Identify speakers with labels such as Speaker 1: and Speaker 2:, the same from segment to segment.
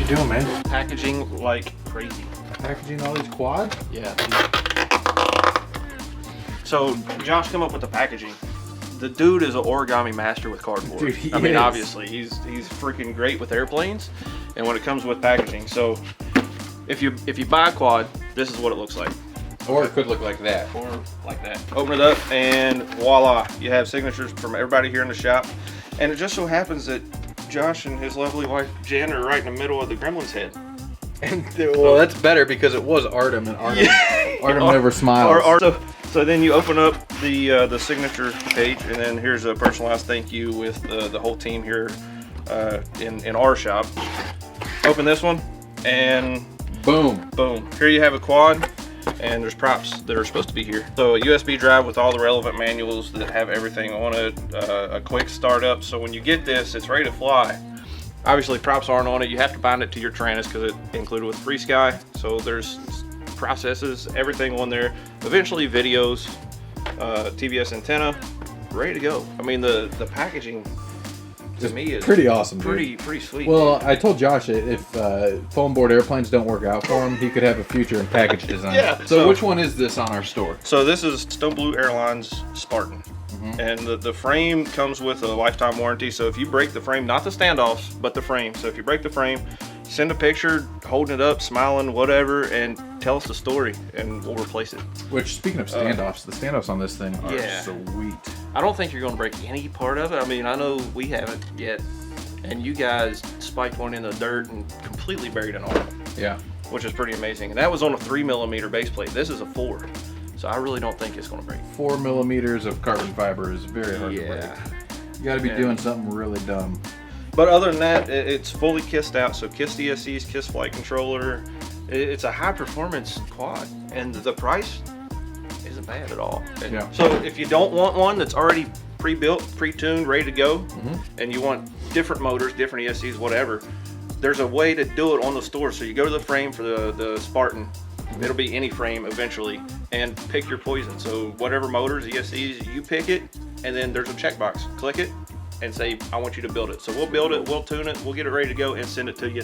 Speaker 1: Doing, man?
Speaker 2: Packaging like crazy.
Speaker 1: Packaging all these quads?
Speaker 2: Yeah. So Josh come up with the packaging. The dude is an origami master with cardboard.
Speaker 1: Dude,
Speaker 2: I mean, obviously he's freaking great with airplanes, and when it comes with packaging. So if you buy a quad, this is what it looks like.
Speaker 1: Or it could look like that.
Speaker 2: Or like that. Open it up, and voila, you have signatures from everybody here in the shop. And it just so happens that Josh and his lovely wife Jen are right in the middle of the gremlin's head.
Speaker 1: And well, that's better because it was Artem, and Artem never smiles.
Speaker 2: So then you open up the signature page, and then here's a personalized thank you with the whole team here in our shop. Open this one, and
Speaker 1: boom,
Speaker 2: boom. Here you have a quad, and there's props that are supposed to be here. So a USB drive with all the relevant manuals that have everything on it, a quick startup. So when you get this, it's ready to fly. Obviously props aren't on it. You have to bind it to your Taranis because it's included with Free Sky. So there's processes, everything on there. Eventually videos, TVS antenna, ready to go. I mean, the packaging to me is
Speaker 1: pretty awesome,
Speaker 2: pretty sweet.
Speaker 1: Well, I told Josh if foam board airplanes don't work out for him, he could have a future in package design.
Speaker 2: Yeah.
Speaker 1: So which one is this on our store?
Speaker 2: So this is Stone Blue Airlines Spartan. And the frame comes with a lifetime warranty. So if you break the frame, not the standoffs, but the frame. So if you break the frame, send a picture, holding it up, smiling, whatever, and tell us the story, and we'll replace it.
Speaker 1: Which, speaking of standoffs, the standoffs on this thing are sweet.
Speaker 2: I don't think you're going to break any part of it. I mean, I know we haven't yet, and you guys spiked one in the dirt and completely buried an arm.
Speaker 1: Yeah.
Speaker 2: Which is pretty amazing. And that was on a 3mm base plate. This is a 4. So I really don't think it's going to break.
Speaker 1: 4 millimeters of carbon fiber is very hard to break. You got to be doing something really dumb.
Speaker 2: But other than that, it's fully kissed out. So KISS DSCs, KISS flight controller. It's a high performance quad, and the price isn't bad at all.
Speaker 1: Yeah.
Speaker 2: So if you don't want one that's already pre-built, pre-tuned, ready to go, and you want different motors, different ESCs, whatever, there's a way to do it on the store. So you go to the frame for the Spartan. It'll be any frame eventually, and pick your poison. So whatever motors, ESCs, you pick it, and then there's a checkbox. Click it and say, I want you to build it. So we'll build it, we'll tune it, we'll get it ready to go and send it to you.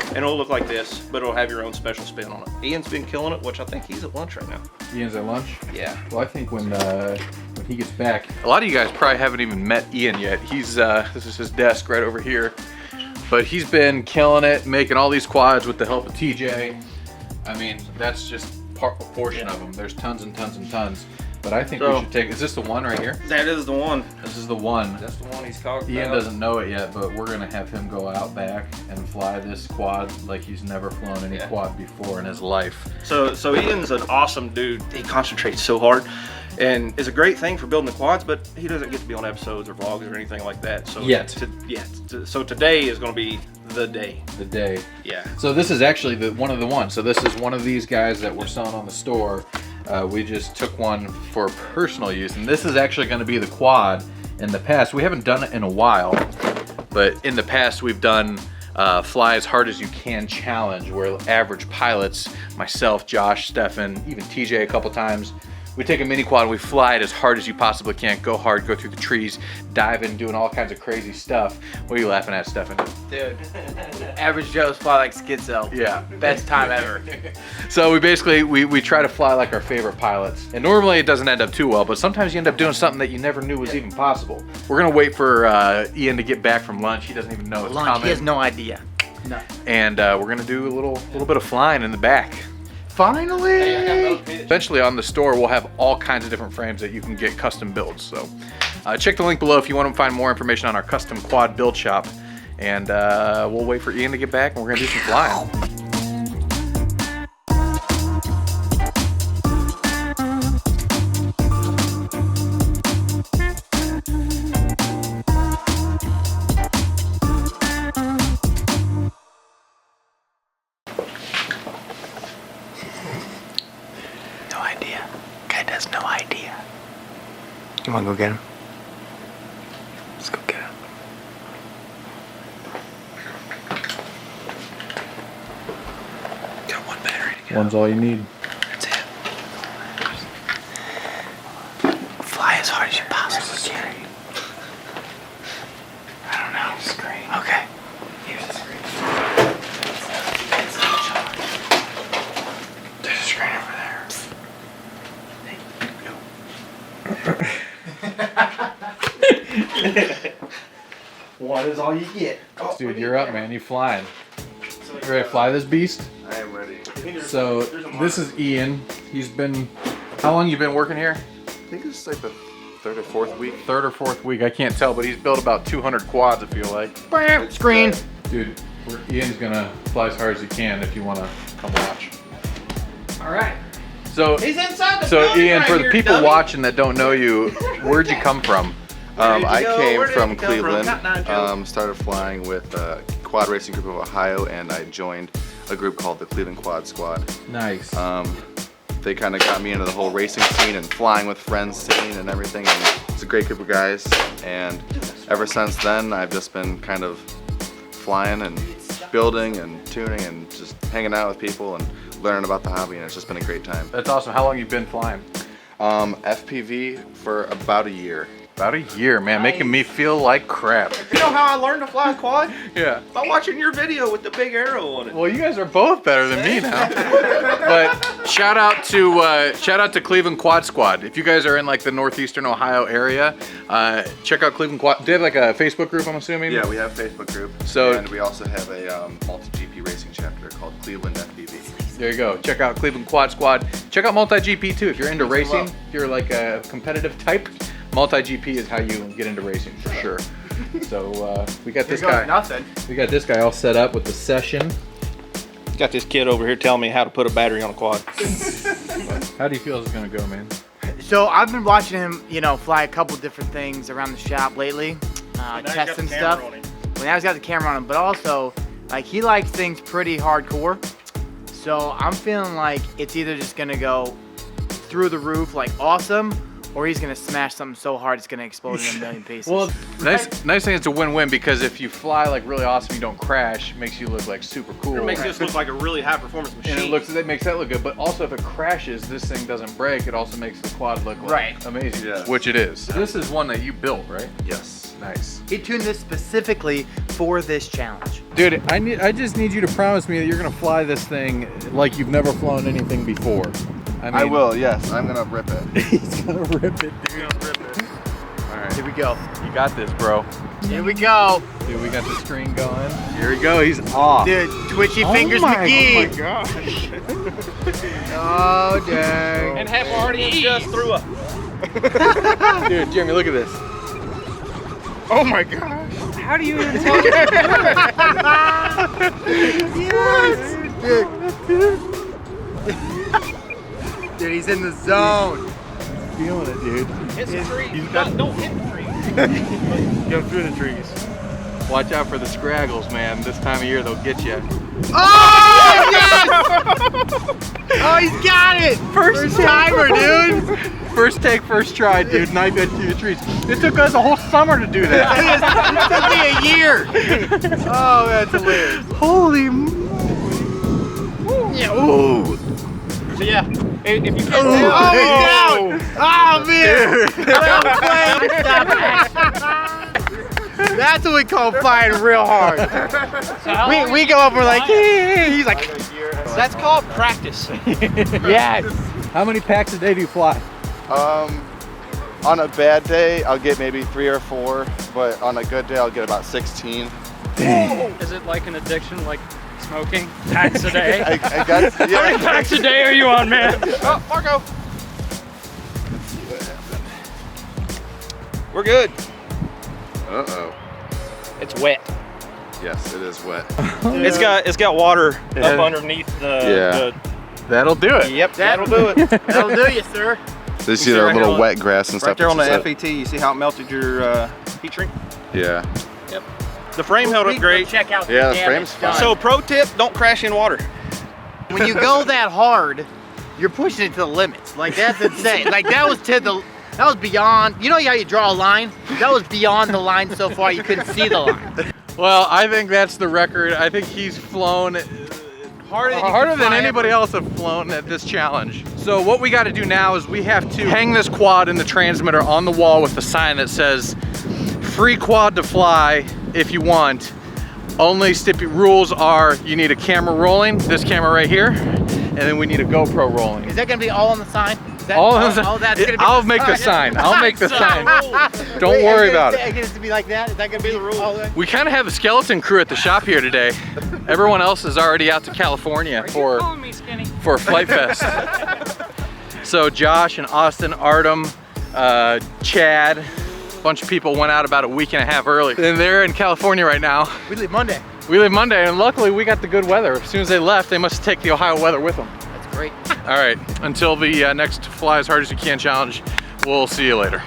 Speaker 2: And it'll look like this, but it'll have your own special spin on it. Ian's been killing it, which I think he's at lunch right now.
Speaker 1: Ian's at lunch?
Speaker 2: Yeah.
Speaker 1: Well, I think when he gets back.
Speaker 3: A lot of you guys probably haven't even met Ian yet. He's this is his desk right over here. But he's been killing it, making all these quads with the help of TJ. I mean, that's just a portion of them. There's tons and tons and tons. But I think we should take, is this the one right here?
Speaker 2: That is the one.
Speaker 1: This is the one.
Speaker 2: That's the one he's talking about.
Speaker 1: Ian doesn't know it yet, but we're gonna have him go out back and fly this quad like he's never flown any quad before in his life.
Speaker 2: So Ian's an awesome dude. He concentrates so hard, and is a great thing for building the quads, but he doesn't get to be on episodes or vlogs or anything like that. So so today is gonna be the day.
Speaker 1: The day.
Speaker 2: Yeah.
Speaker 1: So this is actually one of the ones. So this is one of these guys that we're selling on the store. We just took one for personal use, and this is actually going to be the quad. In the past, we haven't done it in a while, but in the past we've done Fly as Hard as You Can challenge, where average pilots, myself, Josh, Stefan, even TJ a couple times, we take a mini quad and we fly it as hard as you possibly can. Go hard, go through the trees, dive in, doing all kinds of crazy stuff. What are you laughing at, Stefan?
Speaker 4: Dude, average Joe's fly like schizo.
Speaker 1: Yeah.
Speaker 4: Best time ever.
Speaker 3: So we basically, we try to fly like our favorite pilots. And normally it doesn't end up too well, but sometimes you end up doing something that you never knew was even possible. We're gonna wait for Ian to get back from lunch. He doesn't even know it's coming.
Speaker 4: He has no idea. No.
Speaker 3: And we're gonna do a little bit of flying in the back. Finally! Eventually on the store, we'll have all kinds of different frames that you can get custom builds. So check the link below if you want to find more information on our custom quad build shop. And we'll wait for Ian to get back, and we're gonna do some flying.
Speaker 4: Ed has no idea. You wanna go get him? Let's go get him. Got one battery to go.
Speaker 1: One's all you need.
Speaker 4: That's it. Fly as hard as you possibly can. I don't know. Screen. Okay. Here's the screen. There's a screen over there.
Speaker 2: One is all you get.
Speaker 1: Dude, you're up, man. You flying. You ready to fly this beast?
Speaker 3: I am ready.
Speaker 1: So this is Ian. He's been, how long you been working here?
Speaker 3: I think it's like the third or fourth week.
Speaker 1: Third or fourth week, I can't tell, but he's built about 200 quads, I feel like.
Speaker 4: Screen.
Speaker 1: Dude, Ian's gonna fly as hard as he can if you wanna come watch.
Speaker 4: All right.
Speaker 1: So,
Speaker 4: He's inside the
Speaker 1: so
Speaker 4: building
Speaker 1: Ian,
Speaker 4: right
Speaker 1: for the
Speaker 4: here,
Speaker 1: people
Speaker 4: dummy.
Speaker 1: watching that don't know you, where'd you come from?
Speaker 3: I came
Speaker 2: Where did
Speaker 3: from
Speaker 2: you come from?
Speaker 3: Cleveland.
Speaker 2: Not nine, Joe.
Speaker 3: Started flying with Quad Racing Group of Ohio, and I joined a group called the Cleveland Quad Squad.
Speaker 1: Nice.
Speaker 3: They kind of got me into the whole racing scene and flying with friends scene and everything. And it's a great group of guys. And ever since then, I've just been kind of flying and building and tuning and just hanging out with people and learning about the hobby. And it's just been a great time.
Speaker 1: That's awesome. How long you been flying?
Speaker 3: FPV for about a year.
Speaker 1: About a year, man, making me feel like crap.
Speaker 2: You know how I learned to fly a quad?
Speaker 1: Yeah.
Speaker 2: By watching your video with the big arrow on it.
Speaker 1: Well, you guys are both better than me now. But shout out to Cleveland Quad Squad. If you guys are in like the northeastern Ohio area, check out Cleveland Quad. Do they have like a Facebook group, I'm assuming?
Speaker 3: Yeah, we have a Facebook group.
Speaker 1: So-
Speaker 3: and we also have a multi-GP racing chapter called Cleveland FPV.
Speaker 1: There you go. Check out Cleveland Quad Squad. Check out Multi-GP too. If you're into
Speaker 3: Look them
Speaker 1: racing, if you're like a competitive type, Multi-GP is how you get into racing for sure. So we got this guy.
Speaker 4: Nothing.
Speaker 1: We got this guy all set up with the session.
Speaker 2: Got this kid over here telling me how to put a battery on a quad.
Speaker 1: How do you feel it's gonna go, man?
Speaker 4: So I've been watching him, fly a couple different things around the shop lately, testing stuff. When I was got the camera on him, but also like he likes things pretty hardcore. So I'm feeling like it's either just gonna go through the roof, like awesome, or he's gonna smash something so hard it's gonna explode in a million pieces.
Speaker 1: Well, nice thing it's a win-win because if you fly like really awesome, you don't crash, it makes you look like super cool.
Speaker 2: It makes this look like a really high performance machine.
Speaker 1: And it makes that look good. But also if it crashes, this thing doesn't break. It also makes the quad look like amazing,
Speaker 3: Yeah.
Speaker 1: which it is. This is one that you built, right?
Speaker 3: Yes.
Speaker 1: Nice.
Speaker 4: He tuned this specifically for this challenge.
Speaker 1: Dude, I just need you to promise me that you're gonna fly this thing like you've never flown anything before.
Speaker 3: I will, yes. I'm gonna rip it.
Speaker 1: He's gonna rip it, dude.
Speaker 3: All right.
Speaker 4: Here we go.
Speaker 1: You got this, bro.
Speaker 4: Here we go.
Speaker 1: Dude, we got the screen going. Here we go. He's off.
Speaker 4: Dude, twitchy fingers McGee.
Speaker 2: Oh my gosh.
Speaker 4: Oh, dang.
Speaker 2: And half our audience just threw up.
Speaker 1: Dude, Jeremy, look at this.
Speaker 2: Oh my gosh.
Speaker 4: How do you even tell Yes! Dude, he's in the zone.
Speaker 1: Feeling it, dude.
Speaker 2: Hit the tree. Don't hit the tree.
Speaker 1: Go through the trees. Watch out for the scraggles, man. This time of year, they'll get you.
Speaker 4: Oh, yes! Oh, he's got it. First timer, dude.
Speaker 1: First take, first try, dude. Knife it through the trees. It took us a whole summer to do that.
Speaker 4: It took me a year. Oh, that's hilarious.
Speaker 1: Holy
Speaker 4: Yeah, ooh.
Speaker 2: So yeah, if you can't
Speaker 4: Oh, he's down. Oh, man. Well played. That's what we call flying real hard. We go up, we're like, he's like,
Speaker 2: That's called practice.
Speaker 4: yes.
Speaker 1: How many packs a day do you fly?
Speaker 3: On a bad day, I'll get maybe 3 or 4, but on a good day, I'll get about 16.
Speaker 5: Is it like an addiction, like smoking? Packs a day?
Speaker 3: I guess,
Speaker 5: How many
Speaker 3: yeah.
Speaker 5: packs a day are you on, man?
Speaker 2: Oh, Marco. We're good.
Speaker 3: Uh-oh.
Speaker 2: It's wet.
Speaker 3: Yes, it is wet.
Speaker 2: It's got water up underneath the.
Speaker 1: That'll do it.
Speaker 2: Yep, that'll do it.
Speaker 4: That'll do you, sir.
Speaker 3: They see their
Speaker 2: right
Speaker 3: little
Speaker 2: here on-
Speaker 3: wet grass and stuff.
Speaker 2: Right there on the
Speaker 3: that's
Speaker 2: FET, you see how it melted your heat shrink?
Speaker 3: Yeah.
Speaker 2: Yep. The frame held up great.
Speaker 4: Check out
Speaker 3: Yeah, the
Speaker 4: damage
Speaker 3: frame's fine.
Speaker 4: done.
Speaker 2: So pro tip, don't crash in water.
Speaker 4: when you go that hard, you're pushing it to the limits. Like that's insane. Like that was beyond. You know how you draw a line? That was beyond the line so far you couldn't see the line.
Speaker 3: Well, I think that's the record. I think he's flown harder than anybody else have flown at this challenge. So what we got to do now is we have to hang this quad in the transmitter on the wall with a sign that says free quad to fly if you want. Only rules are you need a camera rolling, this camera right here, and then we need a GoPro rolling.
Speaker 4: Is that gonna be all on the sign?
Speaker 3: I'll make the sign. I'll make the sign. Don't worry about it.
Speaker 4: It gets to be like that? Is that gonna be the rule?
Speaker 3: We kind of have a skeleton crew at the shop here today. Everyone else is already out to California for FliteTest. So Josh and Austin, Artem, Chad, a bunch of people went out about a week and a half early. And they're in California right now.
Speaker 4: We leave Monday.
Speaker 3: We leave Monday, and luckily we got the good weather. As soon as they left, they must take the Ohio weather with them.
Speaker 4: That's great.
Speaker 3: All right, until the next Fly as Hard as You Can challenge, we'll see you later.